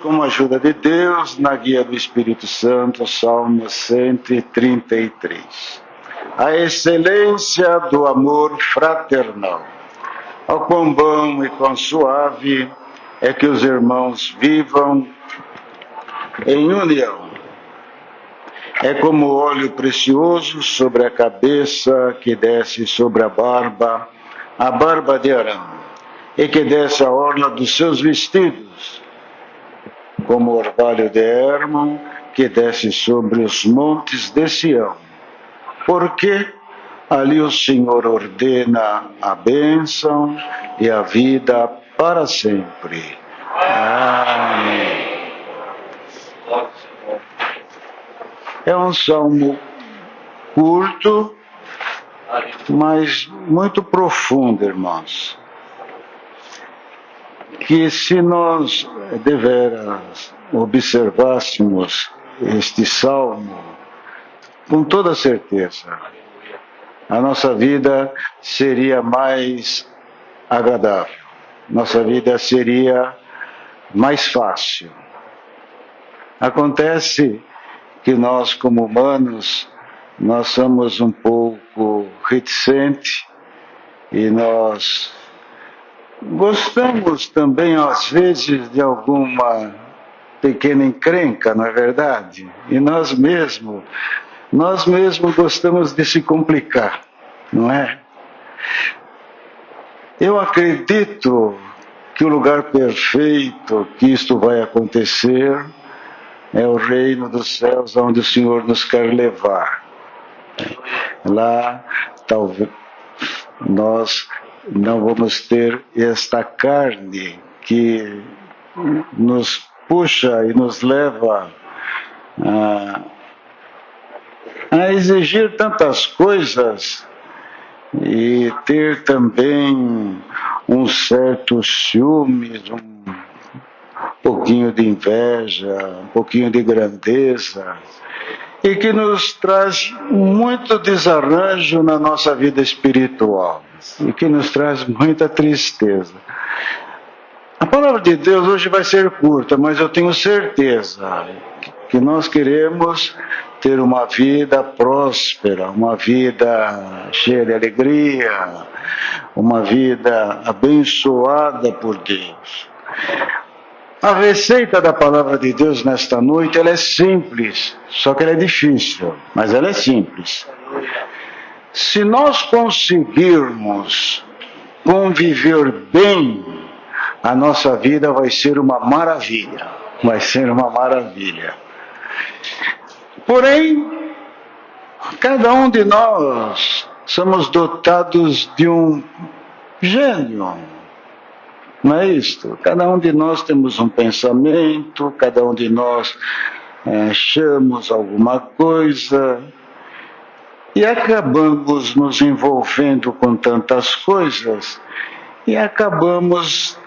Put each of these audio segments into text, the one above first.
com a ajuda de Deus, na guia do Espírito Santo, Salmo 133. A excelência do amor fraternal. Ó quão bom e quão suave é que os irmãos vivam em união. É como óleo precioso sobre a cabeça que desce sobre a barba de Arão, e que desce a orla dos seus vestidos, como o orvalho de Hermon que desce sobre os montes de Sião. Porque ali o Senhor ordena a bênção e a vida para sempre. Amém. É um salmo curto, mas muito profundo, irmãos. Que se nós deveras observássemos este salmo, com toda certeza, a nossa vida seria mais agradável, nossa vida seria mais fácil. Acontece que nós, como humanos, nós somos um pouco reticentes e nós gostamos também, às vezes, de alguma pequena encrenca, não é verdade? E nós mesmos gostamos de se complicar, não é? Eu acredito que o lugar perfeito que isto vai acontecer é o reino dos céus, onde o Senhor nos quer levar. Lá, talvez, nós não vamos ter esta carne que nos puxa e nos leva a exigir tantas coisas e ter também um certo ciúme, um pouquinho de inveja, um pouquinho de grandeza, e que nos traz muito desarranjo na nossa vida espiritual e que nos traz muita tristeza. A palavra de Deus hoje vai ser curta, mas eu tenho certeza que nós queremos ter uma vida próspera, uma vida cheia de alegria, uma vida abençoada por Deus. A receita da palavra de Deus nesta noite, ela é simples, só que ela é difícil, mas ela é simples. Se nós conseguirmos conviver bem, a nossa vida vai ser uma maravilha, vai ser uma maravilha. Porém, cada um de nós somos dotados de um gênio. Não é isto? Cada um de nós temos um pensamento, cada um de nós achamos alguma coisa e acabamos nos envolvendo com tantas coisas e acabamos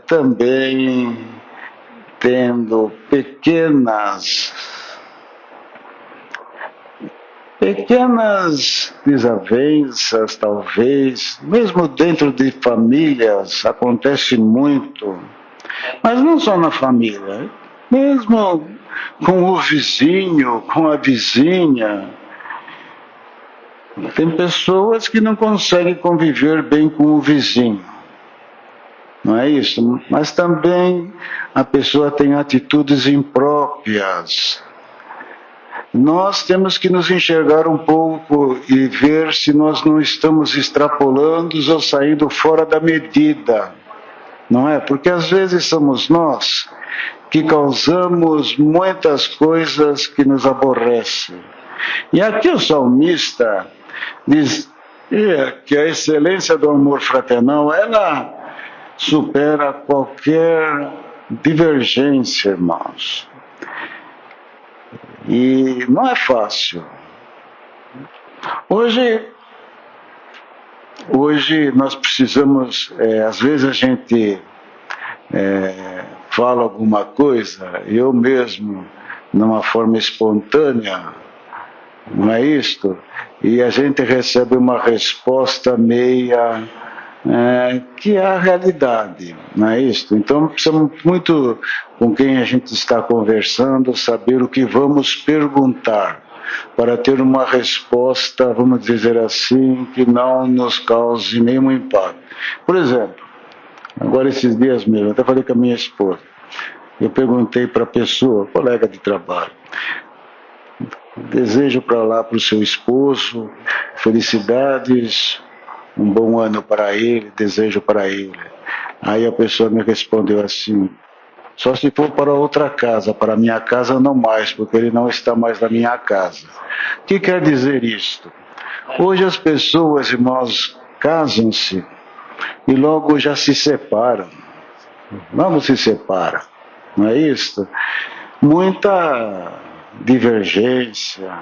também tendo pequenas desavenças, talvez, mesmo dentro de famílias, acontece muito, mas não só na família, mesmo com o vizinho, com a vizinha. Tem pessoas que não conseguem conviver bem com o vizinho, não é isso? Mas também a pessoa tem atitudes impróprias. Nós temos que nos enxergar um pouco e ver se nós não estamos extrapolando ou saindo fora da medida, não é? Porque às vezes somos nós que causamos muitas coisas que nos aborrecem. E aqui o salmista diz que a excelência do amor fraternal, ela supera qualquer divergência, irmãos. E não é fácil. Hoje nós precisamos, às vezes a gente fala alguma coisa, eu mesmo, numa forma espontânea, não é isto? E a gente recebe uma resposta meia que é a realidade, não é isso? Então precisamos muito, com quem a gente está conversando, saber o que vamos perguntar, para ter uma resposta, vamos dizer assim, que não nos cause nenhum impacto. Por exemplo, agora esses dias mesmo, eu até falei com a minha esposa, eu perguntei para a pessoa, colega de trabalho, desejo para lá, para o seu esposo, felicidades, um bom ano para ele, desejo para ele. Aí a pessoa me respondeu assim, só se for para outra casa, para a minha casa não mais, porque ele não está mais na minha casa. O que quer dizer isto? Hoje as pessoas, irmãos, casam-se e logo já se separam. Logo se separam, não é isso? Muita divergência.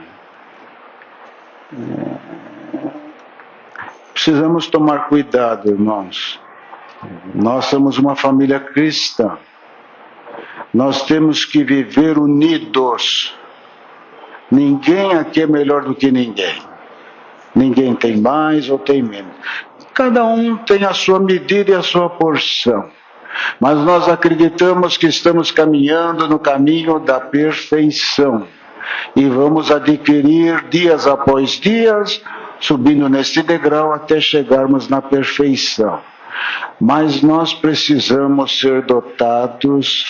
Precisamos tomar cuidado, irmãos. Nós somos uma família cristã. Nós temos que viver unidos. Ninguém aqui é melhor do que ninguém. Ninguém tem mais ou tem menos. Cada um tem a sua medida e a sua porção. Mas nós acreditamos que estamos caminhando no caminho da perfeição. E vamos adquirir dias após dias, subindo neste degrau até chegarmos na perfeição. Mas nós precisamos ser dotados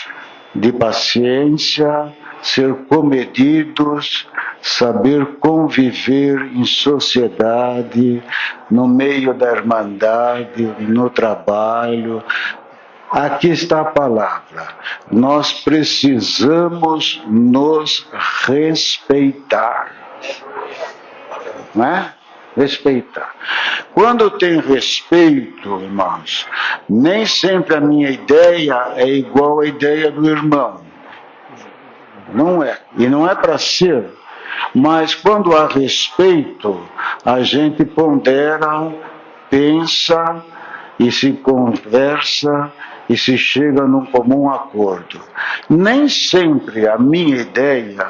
de paciência, ser comedidos, saber conviver em sociedade, no meio da irmandade, no trabalho. Aqui está a palavra. Nós precisamos nos respeitar. Não é? Respeitar. Quando tem respeito, irmãos, nem sempre a minha ideia é igual à ideia do irmão. Não é. E não é para ser. Mas quando há respeito, a gente pondera, pensa e se conversa e se chega num comum acordo. Nem sempre a minha ideia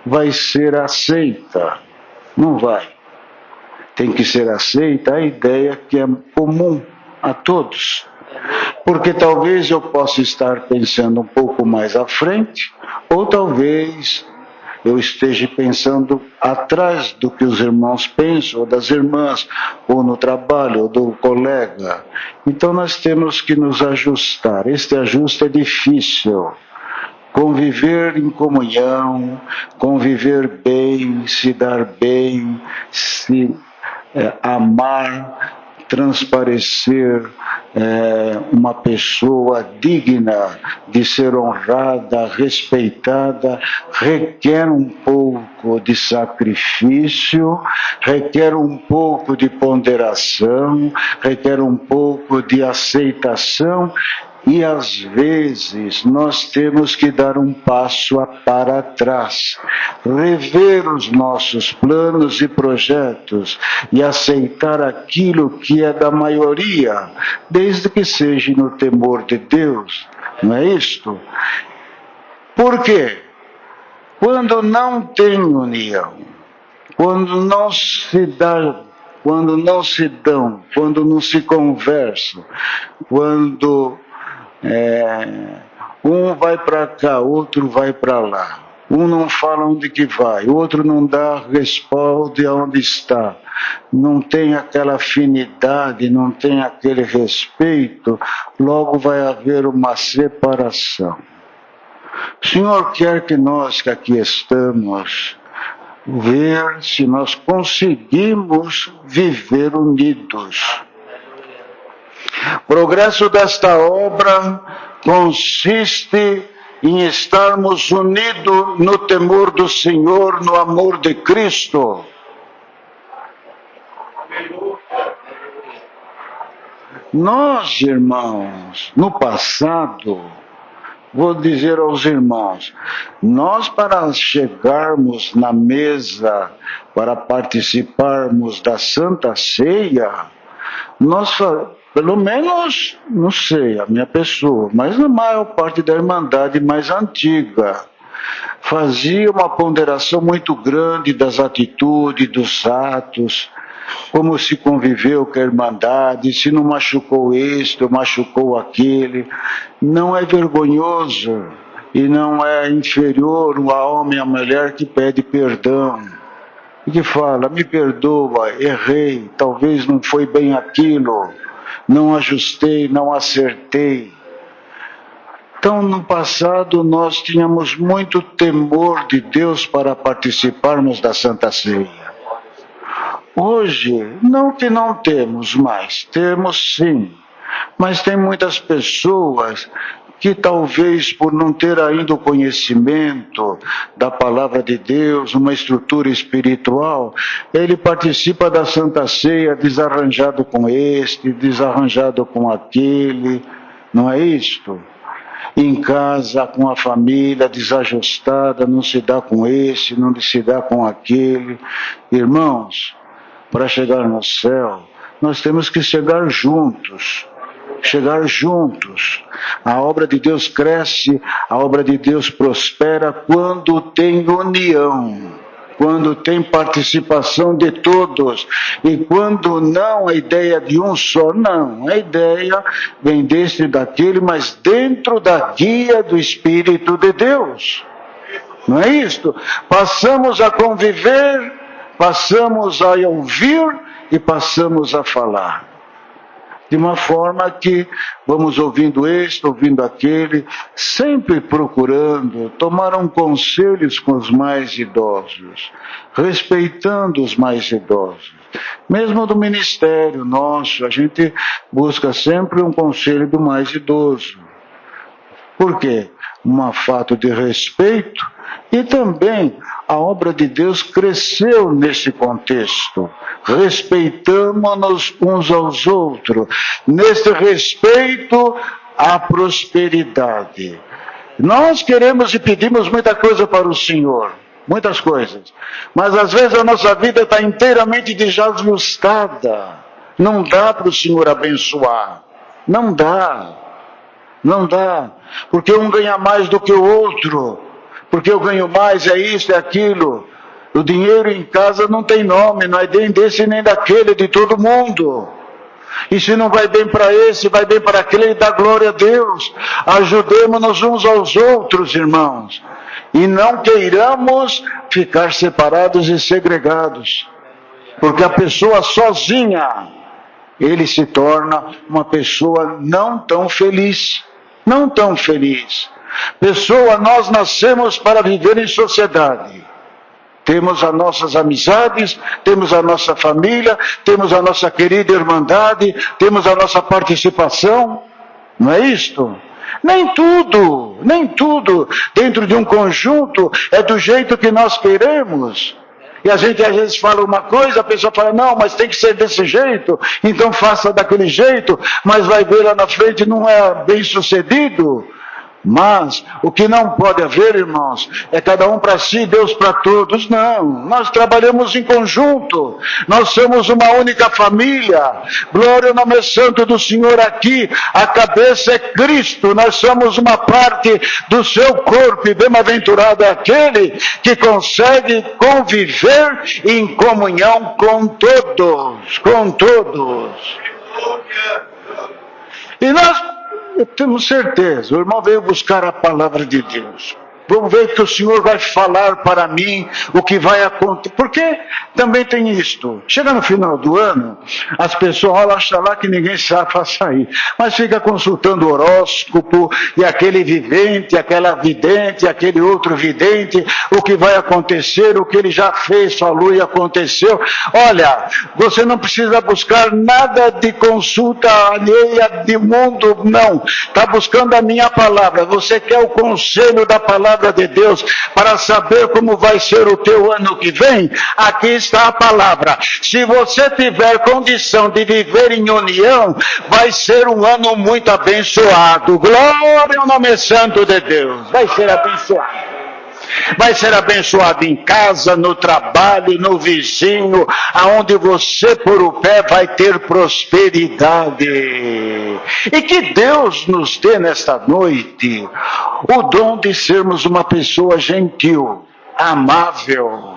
vai ser aceita. Não vai. Tem que ser aceita a ideia que é comum a todos. Porque talvez eu possa estar pensando um pouco mais à frente, ou talvez eu esteja pensando atrás do que os irmãos pensam, ou das irmãs, ou no trabalho, ou do colega. Então nós temos que nos ajustar. Este ajuste é difícil. Conviver em comunhão, conviver bem, se dar bem, se amar, transparecer uma pessoa digna de ser honrada, respeitada, requer um pouco de sacrifício, requer um pouco de ponderação, requer um pouco de aceitação. E às vezes nós temos que dar um passo para trás, rever os nossos planos e projetos e aceitar aquilo que é da maioria, desde que seja no temor de Deus, não é isto? Por quê? Quando não tem união, quando não se dá, quando não se dão, quando não se conversam, quando um vai para cá, outro vai para lá. Um não fala onde que vai, o outro não dá respaldo aonde está. Não tem aquela afinidade, não tem aquele respeito, logo vai haver uma separação. O Senhor quer que nós que aqui estamos, ver se nós conseguimos viver unidos. O progresso desta obra consiste em estarmos unidos no temor do Senhor, no amor de Cristo. Nós, irmãos, no passado, vou dizer aos irmãos, nós para chegarmos na mesa, para participarmos da Santa Ceia, nós, pelo menos, não sei, a minha pessoa, mas na maior parte da Irmandade mais antiga, fazia uma ponderação muito grande das atitudes, dos atos, como se conviveu com a irmandade, se não machucou este ou machucou aquele. Não é vergonhoso e não é inferior o homem à mulher que pede perdão e que fala: me perdoa, errei, talvez não foi bem aquilo, não ajustei, não acertei. Então, no passado, nós tínhamos muito temor de Deus para participarmos da Santa Ceia. Hoje, não que não temos mais, temos sim, mas tem muitas pessoas que talvez por não ter ainda o conhecimento da palavra de Deus, uma estrutura espiritual, ele participa da Santa Ceia desarranjado com este, desarranjado com aquele, não é isto? Em casa, com a família desajustada, não se dá com esse, não se dá com aquele. Irmãos, para chegar no céu, nós temos que chegar juntos. Chegar juntos. A obra de Deus cresce, a obra de Deus prospera quando tem união, quando tem participação de todos, e quando não a ideia de um só, não, a ideia vem deste e daquele, mas dentro da guia do Espírito de Deus. Não é isto? Passamos a conviver, passamos a ouvir e passamos a falar. De uma forma que vamos ouvindo este, ouvindo aquele, sempre procurando tomar conselhos com os mais idosos, respeitando os mais idosos. Mesmo do ministério nosso, a gente busca sempre um conselho do mais idoso. Por quê? Um fato de respeito, e também a obra de Deus cresceu nesse contexto. Respeitamos-nos uns aos outros. Nesse respeito, a prosperidade. Nós queremos e pedimos muita coisa para o Senhor, muitas coisas, mas às vezes a nossa vida está inteiramente desajustada. Não dá para o Senhor abençoar. Não dá. Não dá. Porque um ganha mais do que o outro. Porque eu ganho mais, é isso, é aquilo. O dinheiro em casa não tem nome, não é nem desse nem daquele, é de todo mundo. E se não vai bem para esse, vai bem para aquele, dá glória a Deus. Ajudemos-nos uns aos outros, irmãos. E não queiramos ficar separados e segregados. Porque a pessoa sozinha, ele se torna uma pessoa não tão feliz. Não tão feliz. Pessoa, nós nascemos para viver em sociedade. Temos as nossas amizades, temos a nossa família, temos a nossa querida irmandade, temos a nossa participação. Não é isto? Nem tudo dentro de um conjunto é do jeito que nós queremos. E a gente às vezes fala uma coisa, a pessoa fala: não, mas tem que ser desse jeito, então faça daquele jeito, mas vai ver lá na frente não é bem sucedido. Mas o que não pode haver, irmãos, é cada um para si, Deus para todos. Não, nós trabalhamos em conjunto, nós somos uma única família. Glória ao nome santo do Senhor. Aqui a cabeça é Cristo, nós somos uma parte do seu corpo, e bem-aventurado é aquele que consegue conviver em comunhão com todos, com todos. E nós temos certeza, o irmão veio buscar a palavra de Deus. Vamos ver que o Senhor vai falar para mim o que vai acontecer. Porque também tem isto. Chega no final do ano, as pessoas acham lá que ninguém sabe sair. Mas fica consultando o horóscopo, e aquele vidente, aquela vidente, aquele outro vidente, o que vai acontecer, o que ele já fez, falou e aconteceu. Olha, você não precisa buscar nada de consulta alheia de mundo, não. Está buscando a minha palavra. Você quer o conselho da palavra de Deus para saber como vai ser o teu ano que vem? Aqui está a palavra. Se você tiver condição de viver em união, vai ser um ano muito abençoado. Glória ao nome santo de Deus. Vai ser abençoado. Vai ser abençoado em casa, no trabalho, no vizinho, aonde você pôr o pé vai ter prosperidade. E que Deus nos dê nesta noite o dom de sermos uma pessoa gentil, amável,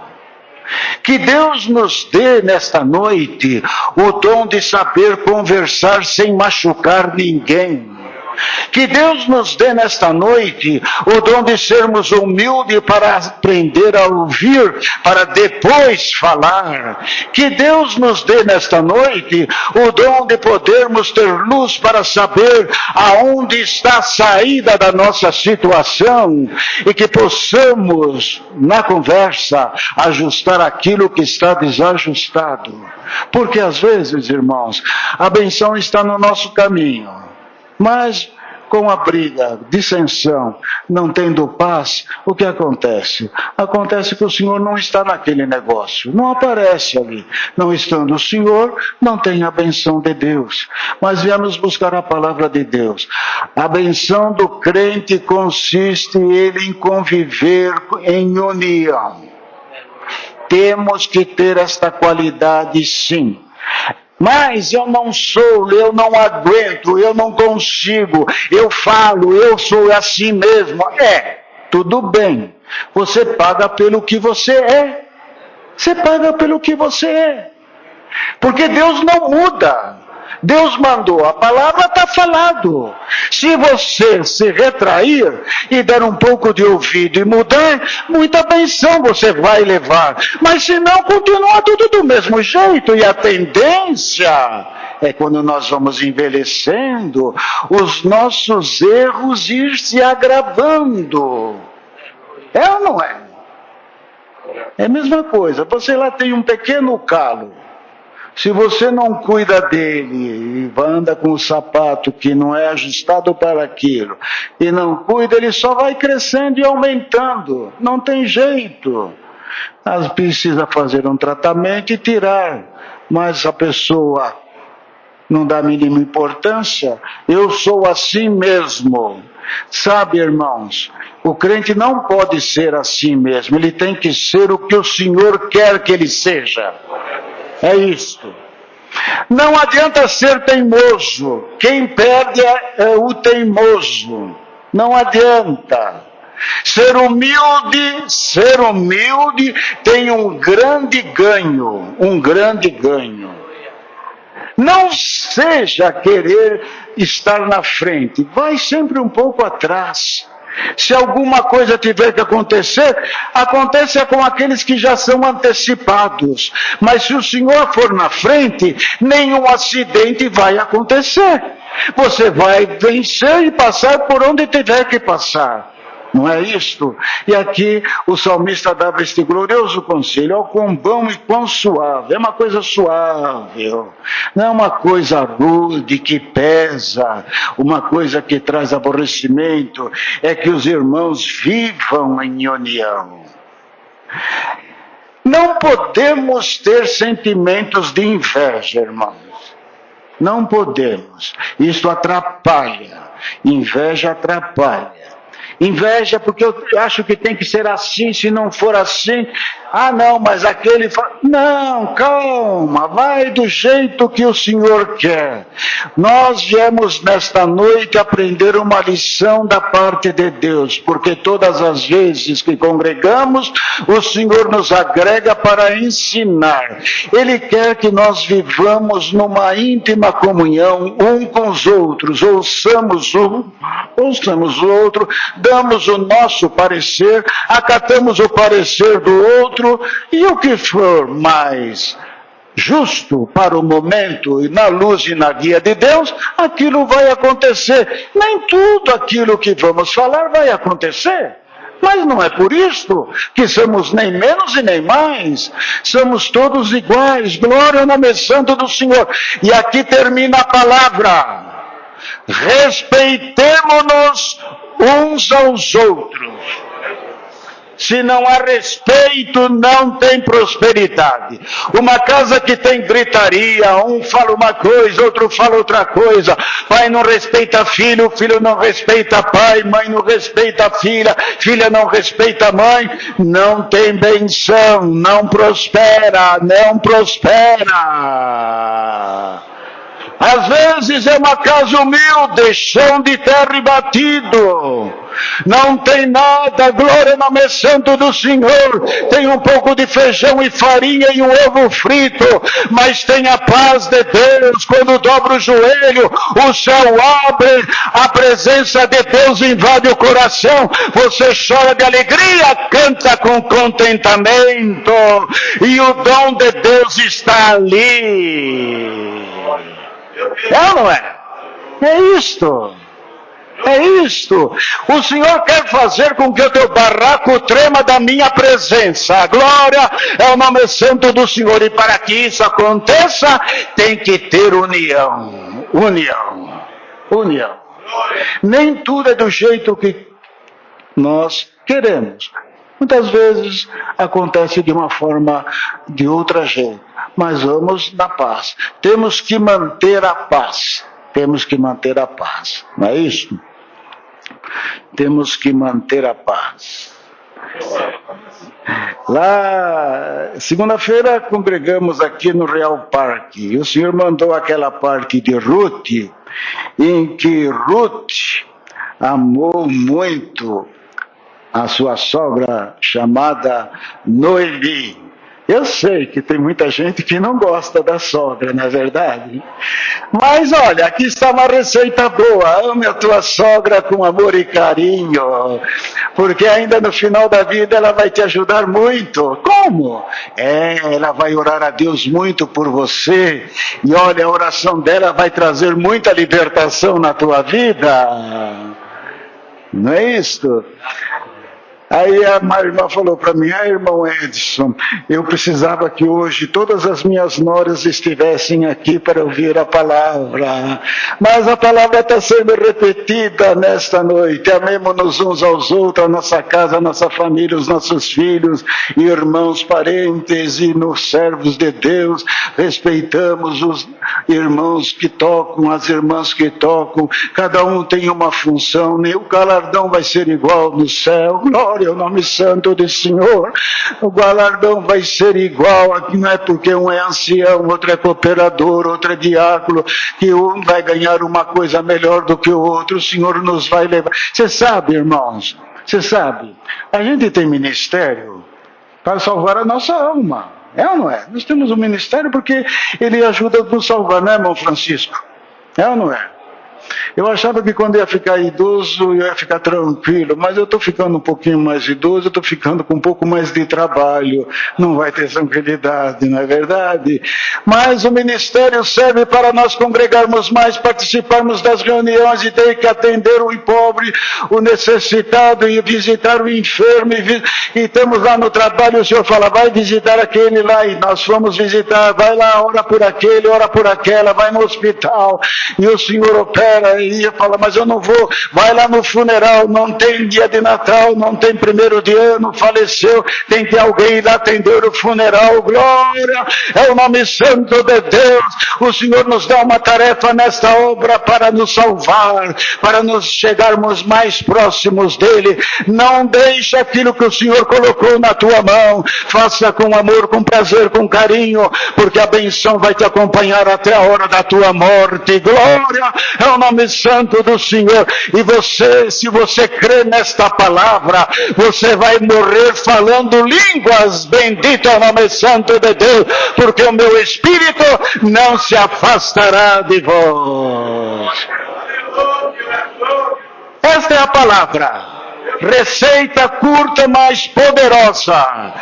Que Deus nos dê nesta noite o dom de saber conversar sem machucar ninguém. Que Deus nos dê nesta noite o dom de sermos humildes para aprender a ouvir, para depois falar. Que Deus nos dê nesta noite o dom de podermos ter luz para saber aonde está a saída da nossa situação e que possamos, na conversa, ajustar aquilo que está desajustado. Porque às vezes, irmãos, a benção está no nosso caminho. Mas, com a briga, dissensão, não tendo paz, o que acontece? Acontece que o Senhor não está naquele negócio, não aparece ali. Não estando o Senhor, não tem a benção de Deus. Mas viemos buscar a palavra de Deus. A benção do crente consiste ele em conviver em união. Temos que ter esta qualidade, sim. Mas eu não sou, eu não aguento, eu não consigo, eu falo, eu sou assim mesmo. Tudo bem. Você paga pelo que você é. Você paga pelo que você é. Porque Deus não muda. Deus mandou, a palavra está falado. Se você se retrair e der um pouco de ouvido e mudar, muita benção você vai levar. Mas se não, continua tudo do mesmo jeito. E a tendência é quando nós vamos envelhecendo, os nossos erros ir se agravando. É ou não é? É a mesma coisa. Você lá tem um pequeno calo. Se você não cuida dele e anda com o sapato que não é ajustado para aquilo, e não cuida, ele só vai crescendo e aumentando. Não tem jeito. Precisa fazer um tratamento e tirar. Mas a pessoa não dá a mínima importância. Eu sou assim mesmo. Sabe, irmãos, o crente não pode ser assim mesmo. Ele tem que ser o que o Senhor quer que ele seja. É isto. Não adianta ser teimoso. Quem perde é o teimoso. Não adianta. Ser humilde tem um grande ganho. Um grande ganho. Não seja querer estar na frente. Vai sempre um pouco atrás. Se alguma coisa tiver que acontecer, aconteça com aqueles que já são antecipados. Mas se o Senhor for na frente, nenhum acidente vai acontecer. Você vai vencer e passar por onde tiver que passar. Não é isto? E aqui o salmista dava este glorioso conselho: ó, quão bom e quão suave. É uma coisa suave, não é uma coisa rude que pesa, uma coisa que traz aborrecimento. É que os irmãos vivam em união. Não podemos ter sentimentos de inveja, irmãos. Não podemos. Isso atrapalha. Inveja atrapalha. Inveja porque eu acho que tem que ser assim, se não for assim, não, mas aquele fala, não, calma, vai do jeito que o Senhor quer. Nós viemos nesta noite aprender uma lição da parte de Deus, porque todas as vezes que congregamos, o Senhor nos agrega para ensinar. Ele quer que nós vivamos numa íntima comunhão um com os outros, ouçamos um, ouçamos o outro, damos o nosso parecer, acatamos o parecer do outro, e o que for mais justo para o momento, e na luz e na guia de Deus, aquilo vai acontecer. Nem tudo aquilo que vamos falar vai acontecer. Mas não é por isso que somos nem menos e nem mais. Somos todos iguais. Glória ao nome santo do Senhor. E aqui termina a palavra. Respeitemo-nos uns aos outros. Se não há respeito, não tem prosperidade. Uma casa que tem gritaria, um fala uma coisa, outro fala outra coisa. Pai não respeita filho, filho não respeita pai, mãe não respeita filha, filha não respeita mãe. Não tem benção, não prospera, não prospera. Às vezes é uma casa humilde, chão de terra e batido. Não tem nada, glória ao nome santo do Senhor. Tem um pouco de feijão e farinha e um ovo frito, mas tem a paz de Deus. Quando dobra o joelho, o céu abre, a presença de Deus invade o coração. Você chora de alegria, canta com contentamento, e o dom de Deus está ali. É ou não é? É isto. É isto. O Senhor quer fazer com que o teu barraco trema da minha presença. Glória é o nome santo do Senhor. E para que isso aconteça, tem que ter união. União. Nem tudo é do jeito que nós queremos. Muitas vezes acontece de uma forma, de outra jeito. Mas vamos na paz. Temos que manter a paz. Não é isso? Temos que manter a paz. Lá, segunda-feira, congregamos aqui no Real Parque. E o Senhor mandou aquela parte de Ruth, em que Ruth amou muito a sua sogra chamada Noemi. Eu sei que tem muita gente que não gosta da sogra, não é verdade? Mas olha, aqui está uma receita boa. Ame a tua sogra com amor e carinho, porque ainda no final da vida ela vai te ajudar muito. Como? Ela vai orar a Deus muito por você, e olha, a oração dela vai trazer muita libertação na tua vida. Não é isso? Aí a irmã falou para mim: irmão Edson, eu precisava que hoje todas as minhas noras estivessem aqui para ouvir a palavra. Mas a palavra está sendo repetida nesta noite. Amemos-nos uns aos outros, a nossa casa, a nossa família, os nossos filhos, irmãos, parentes e nos servos de Deus. Respeitamos os irmãos que tocam, as irmãs que tocam. Cada um tem uma função, nem o galardão vai ser igual no céu. Glória o nome santo do Senhor. O galardão vai ser igual. Aqui não é porque um é ancião, outro é cooperador, outro é diácono, que um vai ganhar uma coisa melhor do que o outro. O Senhor nos vai levar. Você sabe, irmãos, a gente tem ministério para salvar a nossa alma. É ou não é? Nós temos um ministério porque ele ajuda a nos salvar, não é, irmão Francisco? É ou não é? Eu achava que quando ia ficar idoso, eu ia ficar tranquilo, mas eu estou ficando um pouquinho mais idoso, eu estou ficando com um pouco mais de trabalho, não vai ter tranquilidade, não é verdade? Mas o ministério serve para nós congregarmos mais, participarmos das reuniões e ter que atender o pobre, o necessitado e visitar o enfermo, e estamos lá no trabalho, o Senhor fala: vai visitar aquele lá, e nós vamos visitar, vai lá, ora por aquele, ora por aquela, vai no hospital, e o Senhor opera. E eu falo: mas eu não vou. Vai lá no funeral, não tem dia de Natal, não tem 1º de ano, faleceu, tem que alguém ir lá atender o funeral. Glória é o nome santo de Deus. O Senhor nos dá uma tarefa nesta obra para nos salvar, para nos chegarmos mais próximos dele. Não deixe aquilo que o Senhor colocou na tua mão, faça com amor, com prazer, com carinho, porque a benção vai te acompanhar até a hora da tua morte. Glória é o nome santo do Senhor. E você, se você crê nesta palavra, você vai morrer falando línguas. Bendito é o nome santo de Deus, porque o meu espírito não se afastará de vós. Esta é a palavra. Receita curta, mas poderosa.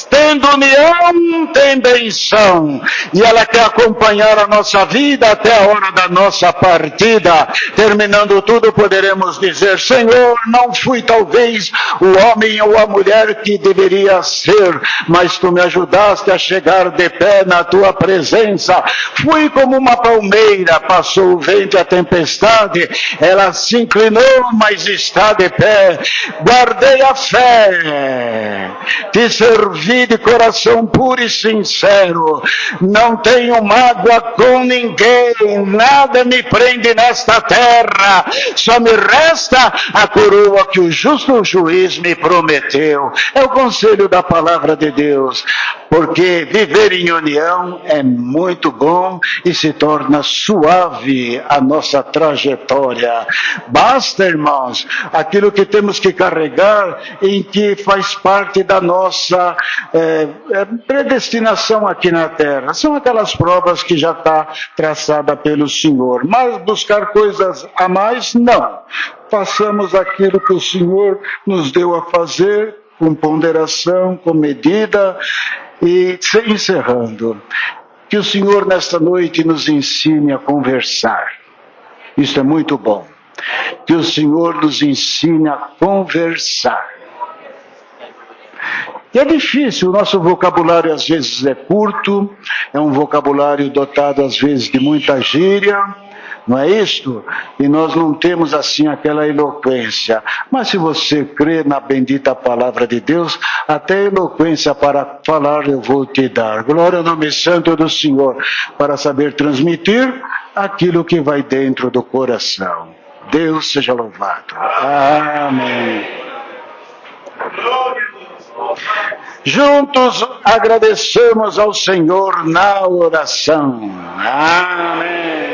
Tendo união, tem benção. E ela quer acompanhar a nossa vida até a hora da nossa partida. Terminando tudo, poderemos dizer: Senhor, não fui talvez o homem ou a mulher que deveria ser, mas Tu me ajudaste a chegar de pé na Tua presença. Fui como uma palmeira, passou o vento e a tempestade, ela se inclinou, mas está de pé. Guardei a fé, te servi de coração puro e sincero, não tenho mágoa com ninguém, nada me prende nesta terra, só me resta a coroa que o justo juiz me prometeu. É o conselho da palavra de Deus. porque viver em união é muito bom e se torna suave a nossa trajetória. Basta, irmãos, aquilo que temos que carregar, em que faz parte da nossa predestinação aqui na Terra. São aquelas provas que já está traçada pelo Senhor. Mas buscar coisas a mais, não. Façamos aquilo que o Senhor nos deu a fazer, com ponderação, com medida, e encerrando. Que o Senhor nesta noite nos ensine a conversar. Isso é muito bom. Que o Senhor nos ensine a conversar. E é difícil, o nosso vocabulário às vezes é curto, é um vocabulário dotado às vezes de muita gíria, não é isto? E nós não temos assim aquela eloquência. Mas se você crê na bendita palavra de Deus, até eloquência para falar eu vou te dar. Glória ao nome santo do Senhor, para saber transmitir aquilo que vai dentro do coração. Deus seja louvado. Amém. Juntos agradecemos ao Senhor na oração. Amém.